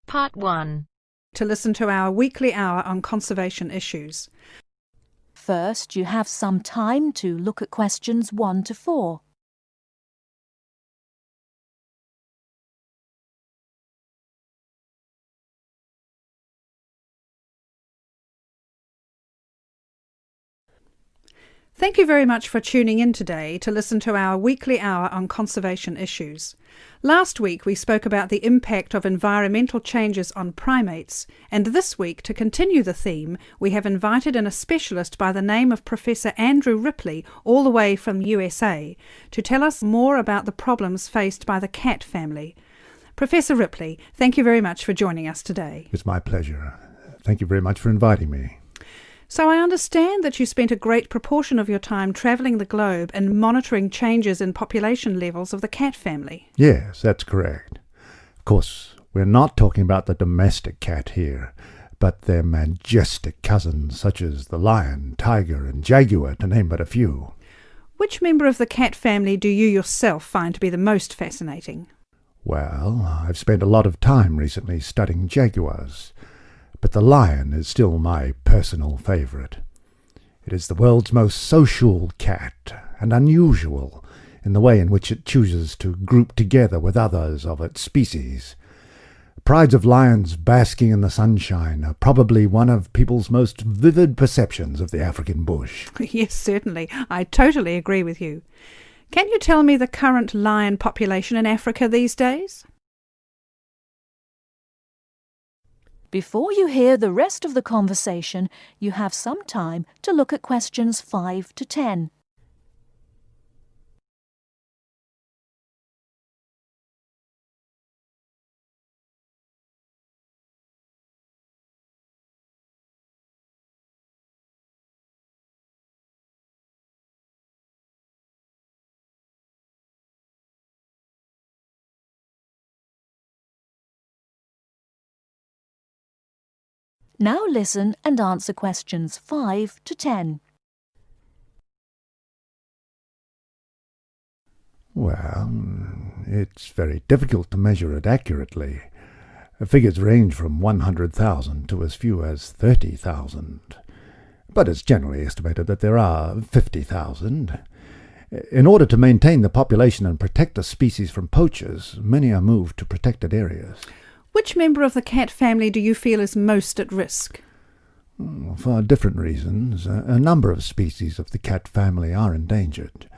Part 1. To listen to our weekly hour on conservation issues. First, you have some time to look at questions 1 to 4. Thank you very much for tuning in today to listen to our weekly hour on conservation issues. Last week we spoke about the impact of environmental changes on primates, and this week, to continue the theme, we have invited in a specialist by the name of Professor Andrew Ripley, all the way from USA, to tell us more about the problems faced by the cat family. Professor Ripley, thank you very much for joining us today. It's my pleasure. Thank you very much for inviting me. So I understand that you spent a great proportion of your time travelling the globe and monitoring changes in population levels of the cat family. Yes, that's correct. Of course, we're not talking about the domestic cat here, but their majestic cousins such as the lion, tiger and jaguar, to name but a few. Which member of the cat family do you yourself find to be the most fascinating? Well, I've spent a lot of time recently studying jaguars, but the lion is still my personal favourite. It is the world's most social cat, and unusual in the way in which it chooses to group together with others of its species. Prides of lions basking in the sunshine are probably one of people's most vivid perceptions of the African bush. Yes, certainly. I totally agree with you. Can you tell me the current lion population in Africa these days? Before you hear the rest of the conversation, you have some time to look at questions 5 to 10. Now listen and answer questions 5 to 10. Well, it's very difficult to measure it accurately. Figures range from 100,000 to as few as 30,000. But it's generally estimated that there are 50,000. In order to maintain the population and protect the species from poachers, many are moved to protected areas. Which member of the cat family do you feel is most at risk? For different reasons, a number of species of the cat family are endangered,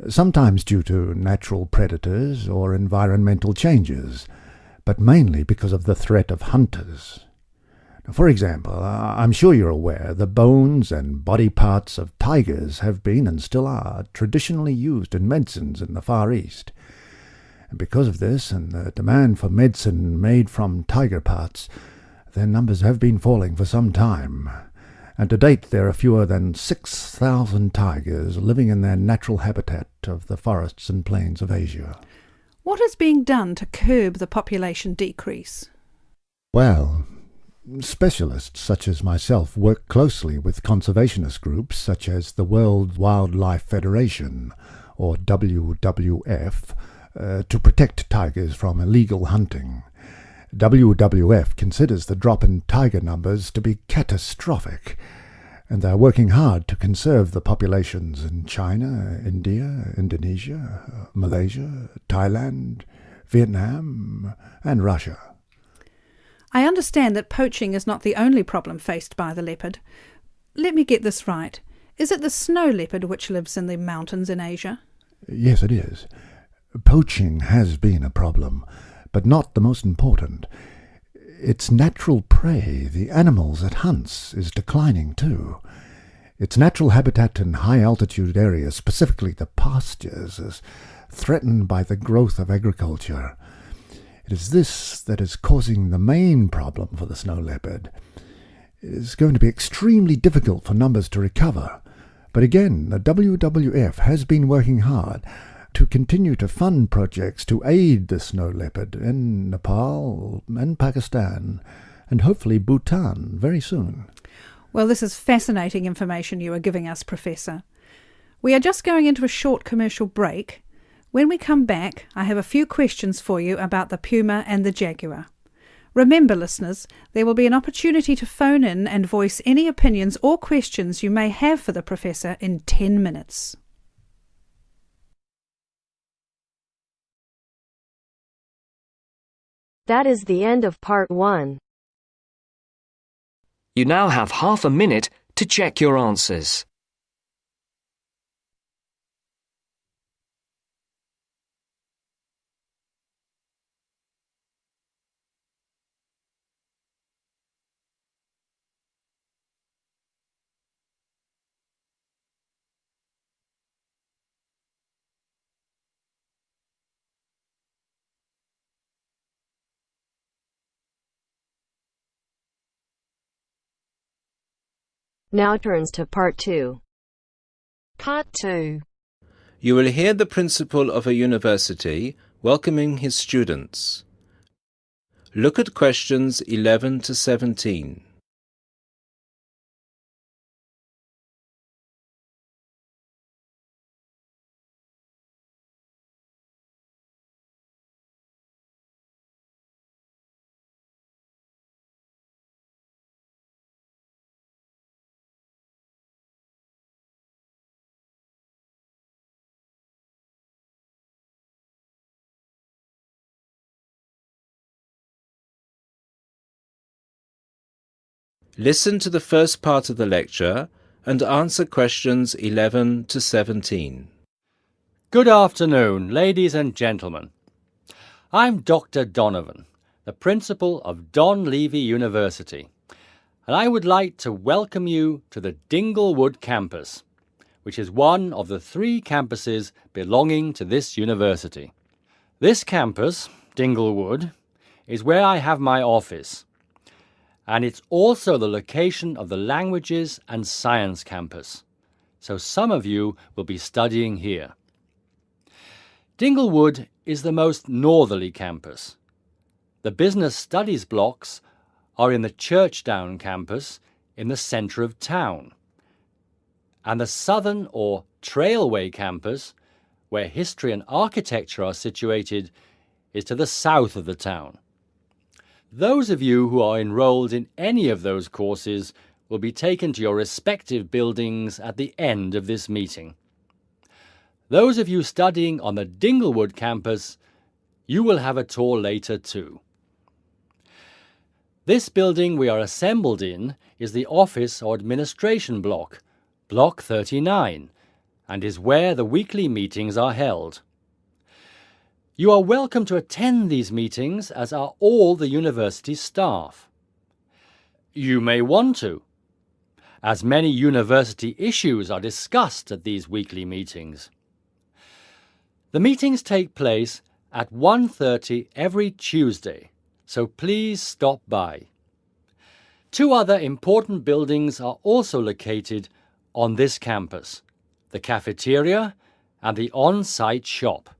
sometimes due to natural predators or environmental changes, but mainly because of the threat of hunters. For example, I'm sure you're aware the bones and body parts of tigers have been and still are traditionally used in medicines in the Far East. And because of this and the demand for medicine made from tiger parts, their numbers have been falling for some time, and to date there are fewer than 6,000 tigers living in their natural habitat of the forests and plains of Asia. What is being done to curb the population decrease? Well, specialists such as myself work closely with conservationist groups such as the World Wildlife Federation, or WWF, to protect tigers from illegal hunting. WWF considers the drop in tiger numbers to be catastrophic, and they are working hard to conserve the populations in China, India, Indonesia, Malaysia, Thailand, Vietnam, and Russia. I understand that poaching is not the only problem faced by the leopard. Let me get this right. Is it the snow leopard which lives in the mountains in Asia? Yes, it is. Poaching has been a problem, but not the most important. Its natural prey, the animals it hunts, is declining too. Its natural habitat in high-altitude areas, specifically the pastures, is threatened by the growth of agriculture. It is this that is causing the main problem for the snow leopard. It is going to be extremely difficult for numbers to recover, but again, the WWF has been working hard to continue to fund projects to aid the snow leopard in Nepal and Pakistan, and hopefully Bhutan very soon. Well, this is fascinating information you are giving us, Professor. We are just going into a short commercial break. When we come back, I have a few questions for you about the puma and the jaguar. Remember, listeners, there will be an opportunity to phone in and voice any opinions or questions you may have for the Professor in 10 minutes. That is the end of part 1. You now have half a minute to check your answers. Now turns to part 2. Part 2. You will hear the principal of a university welcoming his students. Look at questions 11 to 17. Listen to the first part of the lecture and answer questions 11 to 17. Good afternoon, ladies and gentlemen. I'm Dr. Donovan, the principal of Don Levy University, and I would like to welcome you to the Dinglewood campus, which is one of the 3 campuses belonging to this university. This campus, Dinglewood, is where I have my office, and it's also the location of the Languages and Science campus, so some of you will be studying here. Dinglewood is the most northerly campus. The Business Studies blocks are in the Churchdown campus in the centre of town, and the Southern or Trailway campus, where history and architecture are situated, is to the south of the town. Those of you who are enrolled in any of those courses will be taken to your respective buildings at the end of this meeting. Those of you studying on the Dinglewood campus, you will have a tour later too. This building we are assembled in is the office or administration block, Block 39, and is where the weekly meetings are held. You are welcome to attend these meetings, as are all the university staff. You may want to, as many university issues are discussed at these weekly meetings. The meetings take place at 1:30 every Tuesday, so please stop by. 2 other important buildings are also located on this campus, the cafeteria and the on-site shop.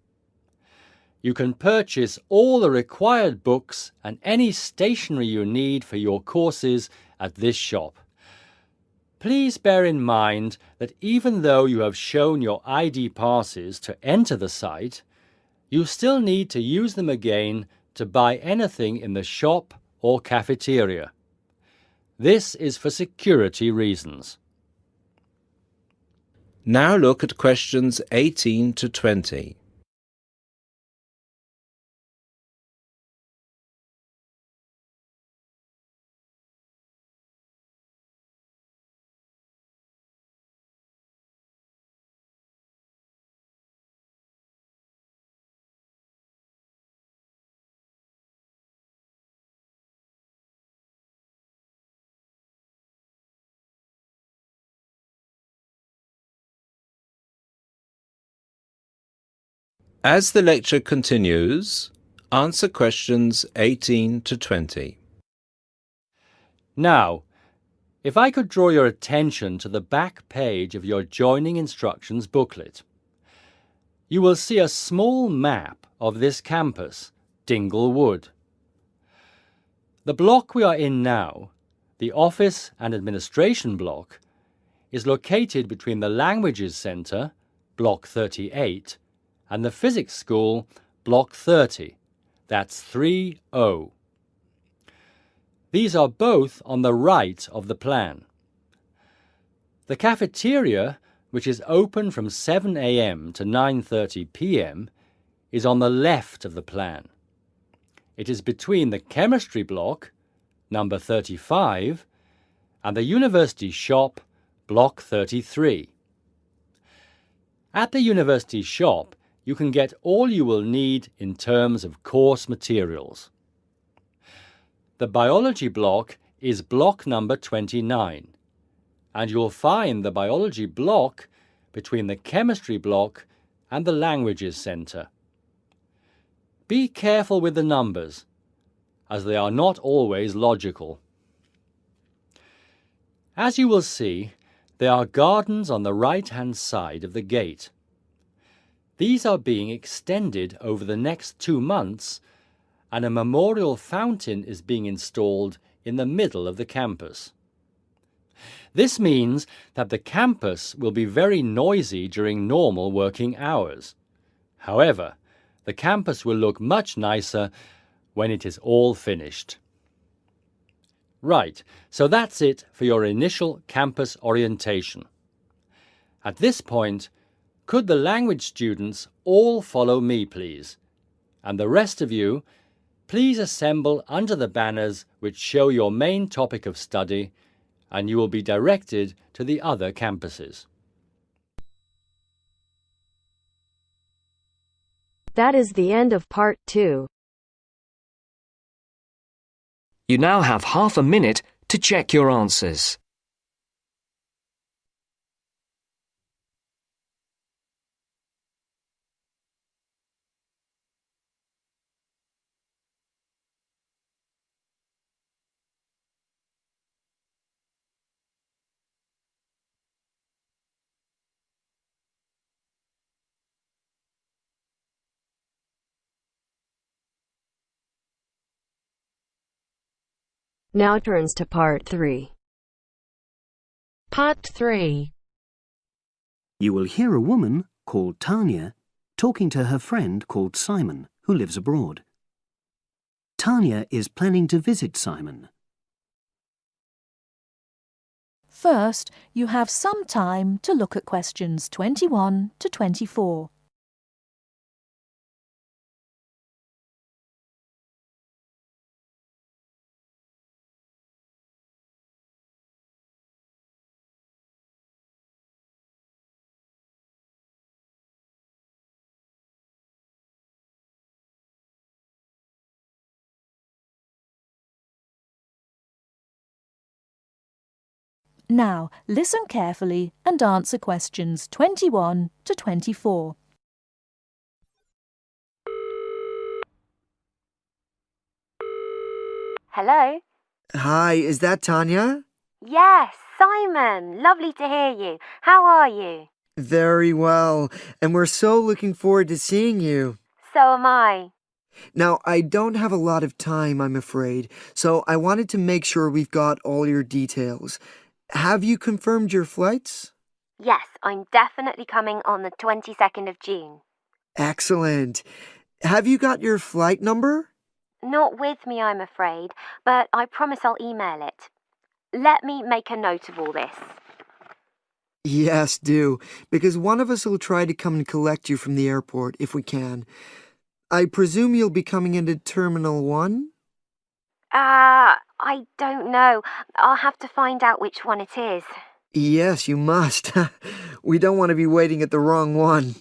You can purchase all the required books and any stationery you need for your courses at this shop. Please bear in mind that even though you have shown your ID passes to enter the site, you still need to use them again to buy anything in the shop or cafeteria. This is for security reasons. Now look at questions 18 to 20. As the lecture continues, answer questions 18 to 20. Now, if I could draw your attention to the back page of your joining instructions booklet, you will see a small map of this campus, Dinglewood. The block we are in now, the Office and Administration block, is located between the Languages Centre, Block 38, and the Physics School, Block 30. That's 30. These are both on the right of the plan. The cafeteria, which is open from 7 a.m. to 9:30 p.m., is on the left of the plan. It is between the chemistry block, number 35, and the university shop, block 33. At the university shop, you can get all you will need in terms of course materials. The biology block is block number 29, and you'll find the biology block between the chemistry block and the languages centre. Be careful with the numbers, as they are not always logical. As you will see, there are gardens on the right-hand side of the gate. These are being extended over the next 2 months, and a memorial fountain is being installed in the middle of the campus. This means that the campus will be very noisy during normal working hours. However, the campus will look much nicer when it is all finished. Right, so that's it for your initial campus orientation. At this point, could the language students all follow me, please? And the rest of you, please assemble under the banners which show your main topic of study, and you will be directed to the other campuses. That is the end of part 2. You now have half a minute to check your answers. Now turns to part 3. Part 3. You will hear a woman called Tanya talking to her friend called Simon, who lives abroad. Tanya is planning to visit Simon. First, you have some time to look at questions 21 to 24. Now, listen carefully and answer questions 21 to 24. Hello? Hi, is that Tanya? Yes, Simon. Lovely to hear you. How are you? Very well, and we're so looking forward to seeing you. So am I. Now, I don't have a lot of time, I'm afraid, so I wanted to make sure we've got all your details. Have you confirmed your flights? Yes, I'm definitely coming on the 22nd of June. Excellent. Have you got your flight number? Not with me, I'm afraid, but I promise I'll email it. Let me make a note of all this. Yes, do, because one of us will try to come and collect you from the airport if we can. I presume you'll be coming into Terminal 1? I don't know. I'll have to find out which one it is. Yes, you must. We don't want to be waiting at the wrong one.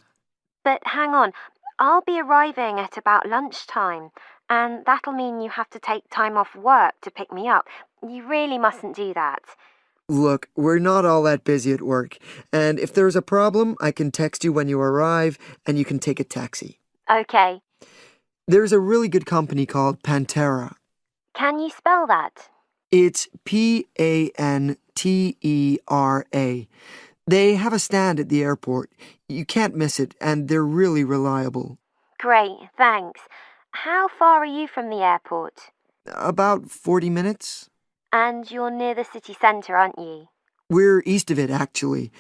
But hang on, I'll be arriving at about lunchtime, and that'll mean you have to take time off work to pick me up. You really mustn't do that. Look, we're not all that busy at work, and if there's a problem, I can text you when you arrive, and you can take a taxi. Okay. There's a really good company called Pantera. Can you spell that? It's Pantera. They have a stand at the airport. You can't miss it, and they're really reliable. Great, thanks. How far are you from the airport? About 40 minutes. And you're near the city centre, aren't you? We're east of it, actually.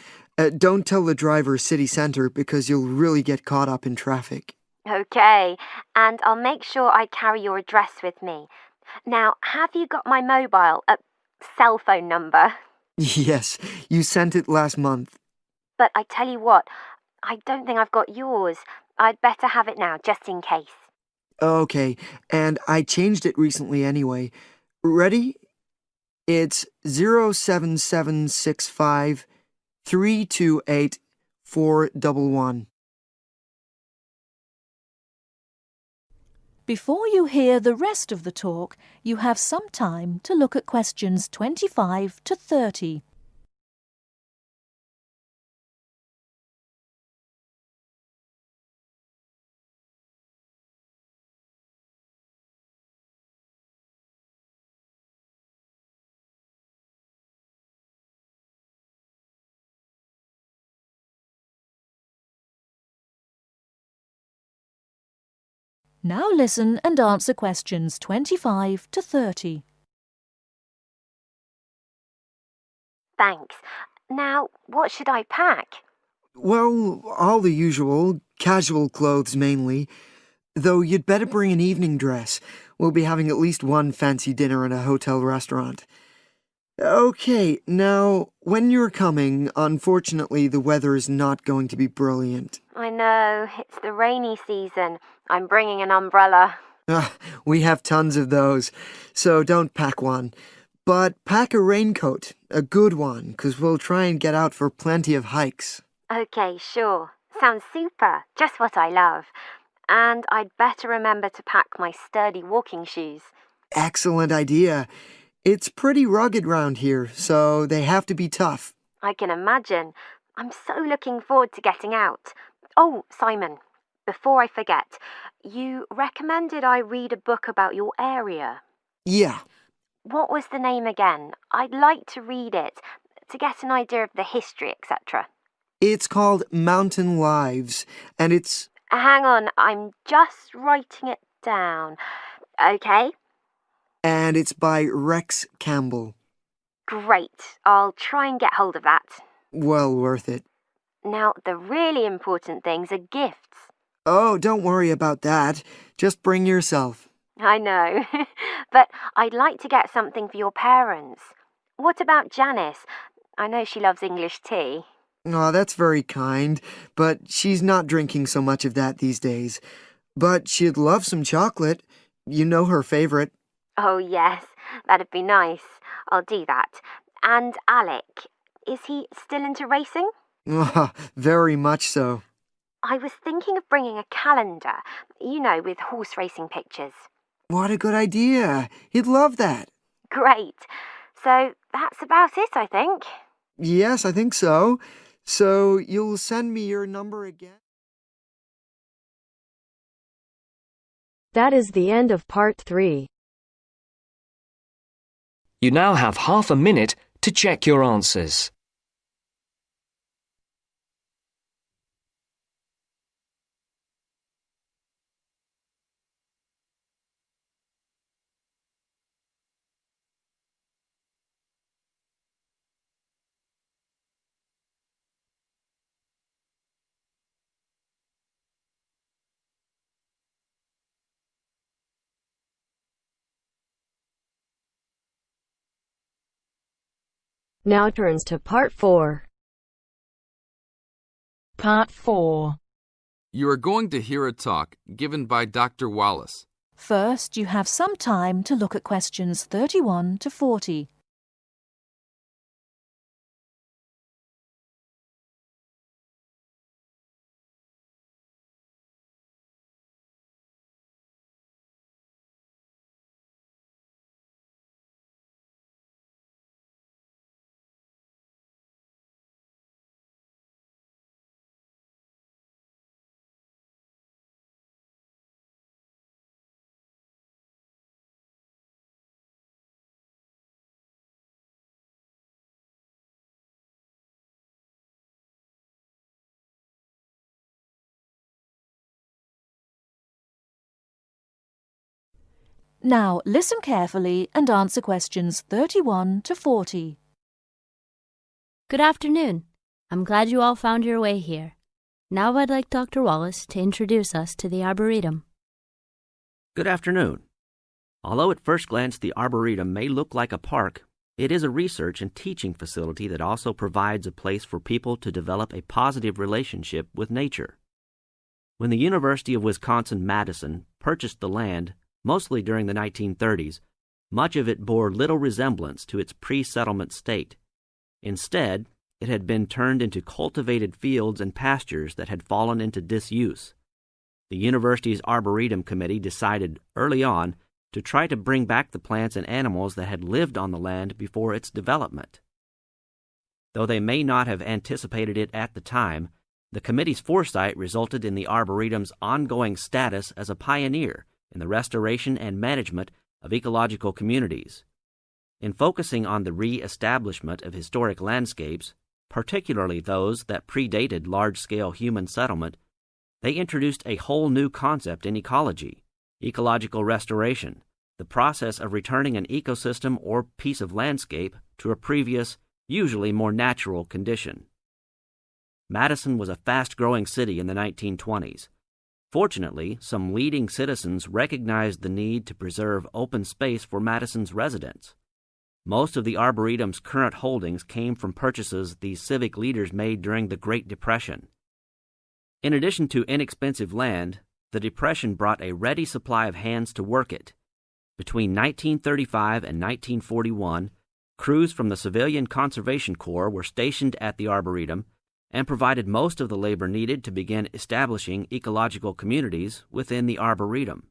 Don't tell the driver city centre because you'll really get caught up in traffic. Okay, and I'll make sure I carry your address with me. Now, have you got my cell phone number? Yes, you sent it last month. But I tell you what, I don't think I've got yours. I'd better have it now, just in case. Okay, and I changed it recently anyway. Ready? It's 07765 328 411. Before you hear the rest of the talk, you have some time to look at questions 25 to 30. Now listen and answer questions 25 to 30. Thanks. Now, what should I pack? Well, all the usual, casual clothes mainly. Though you'd better bring an evening dress. We'll be having at least one fancy dinner in a hotel restaurant. Okay, now, when you're coming, unfortunately the weather is not going to be brilliant. I know, it's the rainy season. I'm bringing an umbrella. We have tons of those, so don't pack one. But pack a raincoat, a good one, 'cause we'll try and get out for plenty of hikes. Okay, sure. Sounds super. Just what I love. And I'd better remember to pack my sturdy walking shoes. Excellent idea. It's pretty rugged round here, so they have to be tough. I can imagine. I'm so looking forward to getting out. Oh, Simon, before I forget, you recommended I read a book about your area. Yeah. What was the name again? I'd like to read it to get an idea of the history, etc. It's called Mountain Lives, and it's... Hang on, I'm just writing it down. Okay. And it's by Rex Campbell. Great. I'll try and get hold of that. Well worth it. Now, the really important things are gifts. Oh, don't worry about that. Just bring yourself. I know. But I'd like to get something for your parents. What about Janice? I know she loves English tea. Oh, that's very kind, but she's not drinking so much of that these days. But she'd love some chocolate. You know her favorite. Oh, yes. That'd be nice. I'll do that. And Alec, is he still into racing? Very much so. I was thinking of bringing a calendar, with horse racing pictures. What a good idea. He'd love that. Great. So that's about it, I think. Yes, I think so. So you'll send me your number again? That is the end of part 3. You now have half a minute to check your answers. Now turns to part 4. Part 4. You are going to hear a talk given by Dr. Wallace. First, you have some time to look at questions 31 to 40. Now, listen carefully and answer questions 31 to 40. Good afternoon. I'm glad you all found your way here. Now I'd like Dr. Wallace to introduce us to the Arboretum. Good afternoon. Although at first glance the Arboretum may look like a park, it is a research and teaching facility that also provides a place for people to develop a positive relationship with nature. When the University of Wisconsin-Madison purchased the land, mostly during the 1930s, much of it bore little resemblance to its pre-settlement state. Instead, it had been turned into cultivated fields and pastures that had fallen into disuse. The university's Arboretum Committee decided early on to try to bring back the plants and animals that had lived on the land before its development. Though they may not have anticipated it at the time, the committee's foresight resulted in the Arboretum's ongoing status as a pioneer in the restoration and management of ecological communities. In focusing on the re-establishment of historic landscapes, particularly those that predated large-scale human settlement, they introduced a whole new concept in ecology: ecological restoration, the process of returning an ecosystem or piece of landscape to a previous, usually more natural condition. Madison was a fast-growing city in the 1920s. Fortunately, some leading citizens recognized the need to preserve open space for Madison's residents. Most of the Arboretum's current holdings came from purchases these civic leaders made during the Great Depression. In addition to inexpensive land, the Depression brought a ready supply of hands to work it. Between 1935 and 1941, crews from the Civilian Conservation Corps were stationed at the Arboretum and provided most of the labor needed to begin establishing ecological communities within the Arboretum.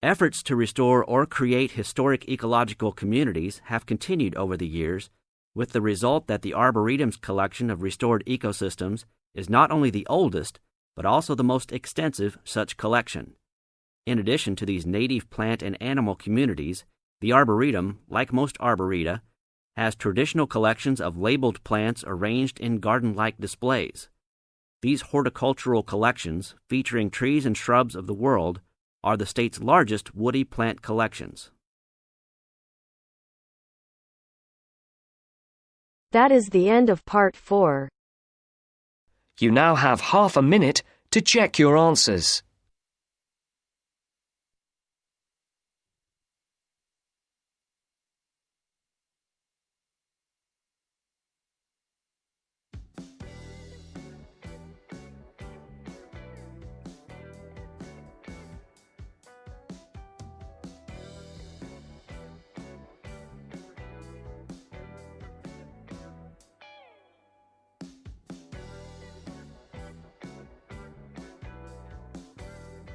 Efforts to restore or create historic ecological communities have continued over the years, with the result that the Arboretum's collection of restored ecosystems is not only the oldest, but also the most extensive such collection. In addition to these native plant and animal communities, the Arboretum, like most arboreta, has traditional collections of labeled plants arranged in garden-like displays. These horticultural collections, featuring trees and shrubs of the world, are the state's largest woody plant collections. That is the end of part 4. You now have half a minute to check your answers.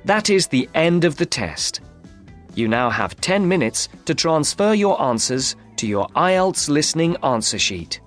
That is the end of the test. You now have 10 minutes to transfer your answers to your IELTS listening answer sheet.